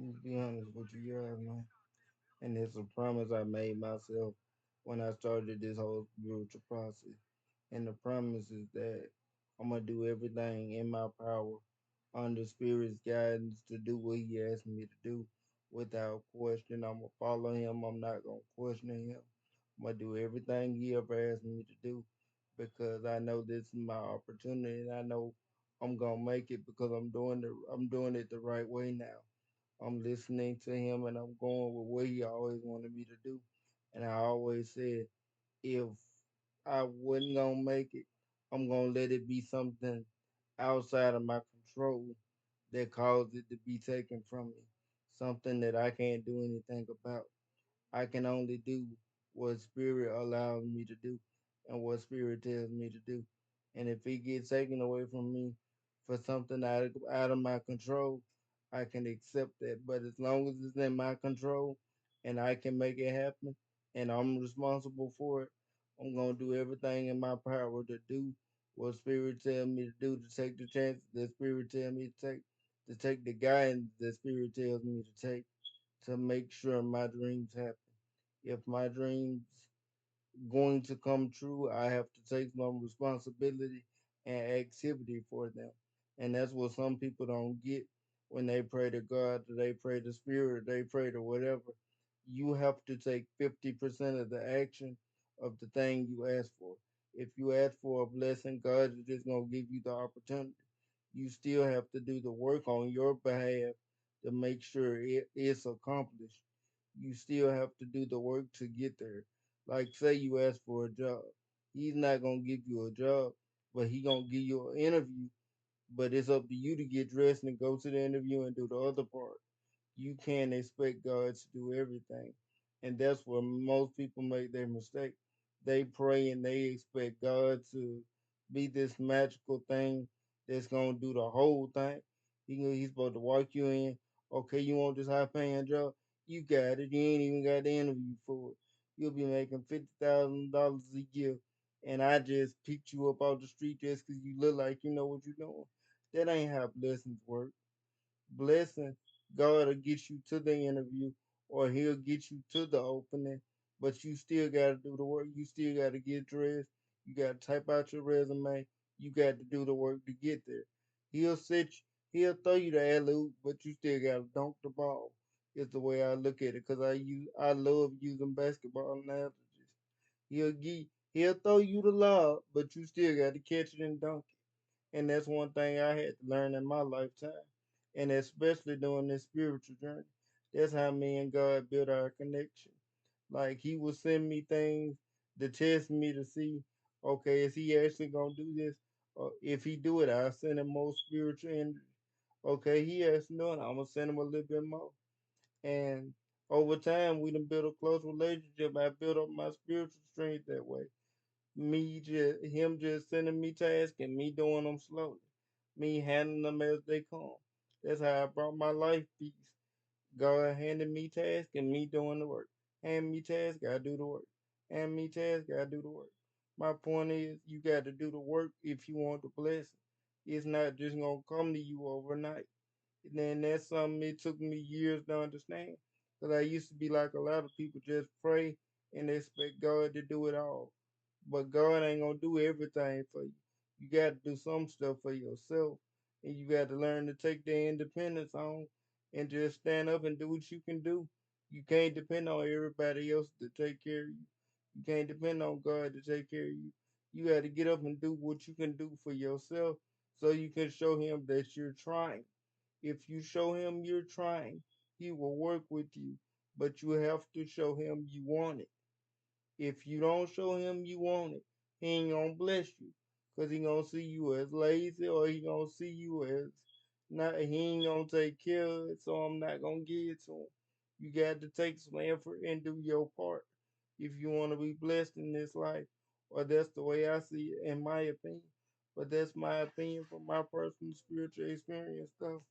To be honest with you, yeah, man. And it's a promise I made myself when I started this whole spiritual process. And the promise is that I'm gonna do everything in my power under Spirit's guidance to do what He asked me to do without question. I'm gonna follow Him. I'm not gonna question Him. I'm gonna do everything He ever asked me to do because I know this is my opportunity and I know I'm gonna make it because I'm doing it the right way now. I'm listening to him and I'm going with what he always wanted me to do. And I always said, if I wasn't gonna make it, I'm gonna let it be something outside of my control that caused it to be taken from me. Something that I can't do anything about. I can only do what spirit allows me to do and what spirit tells me to do. And if it gets taken away from me for something out of my control, I can accept that. But as long as it's in my control and I can make it happen and I'm responsible for it, I'm gonna do everything in my power to do what spirit tells me to do, to take the chances that spirit tells me to take the guidance that spirit tells me to take to make sure my dreams happen. If my dreams going to come true, I have to take some responsibility and activity for them. And that's what some people don't get when they pray to God, they pray to spirit, they pray to whatever. You have to take 50% of the action of the thing you ask for. If you ask for a blessing, God is just going to give you the opportunity. You still have to do the work on your behalf to make sure it is accomplished. You still have to do the work to get there. Like say you ask for a job. He's not gonna give you a job, but he gonna give you an interview. But it's up to you to get dressed and go to the interview and do the other part. You can't expect God to do everything. And that's where most people make their mistake. They pray and they expect God to be this magical thing that's gonna do the whole thing. He's supposed to walk you in. Okay, you want this high paying job? You got it. You ain't even got the interview for it. You'll be making $50,000 a year. And I just picked you up off the street just because you look like you know what you're doing. That ain't how blessings work. Blessing, God will get you to the interview or he'll get you to the opening, but you still got to do the work. You still got to get dressed. You got to type out your resume. You got to do the work to get there. He'll set you, he'll throw you the alley oop, but you still got to dunk the ball. Is the way I look at it because I love using basketball analogies. He'll throw you the lob, but you still got to catch it and dunk it. And that's one thing I had to learn in my lifetime. And especially during this spiritual journey. That's how me and God built our connection. Like he would send me things to test me to see, okay, is he actually gonna do this? Or if he do it, I'll send him more spiritual energy. Okay, he actually doing it, I'm gonna send him a little bit more. And over time we done built a close relationship. I built up my spiritual strength that way. Him just sending me tasks and me doing them slowly. Me handling them as they come. That's how I brought my life peace. God handed me tasks and me doing the work. Hand me tasks, gotta do the work. Hand me tasks, gotta do the work. My point is, you got to do the work if you want the blessing. It's not just gonna come to you overnight. And then that's something it took me years to understand. Because I used to be like a lot of people, just pray and expect God to do it all. But God ain't gonna do everything for you. You got to do some stuff for yourself, and you got to learn to take the independence on and just stand up and do what you can do. You can't depend on everybody else to take care of you. You can't depend on God to take care of you. You got to get up and do what you can do for yourself so you can show him that you're trying. If you show him you're trying, he will work with you, but you have to show him you want it. If you don't show him you want it, he ain't gonna bless you. Cause he gonna see you as lazy or he gonna see you as not he ain't gonna take care of it, so I'm not gonna give it to him. You got to take some effort and do your part if you wanna be blessed in this life. Or that's the way I see it in my opinion. But that's my opinion from my personal spiritual experience though.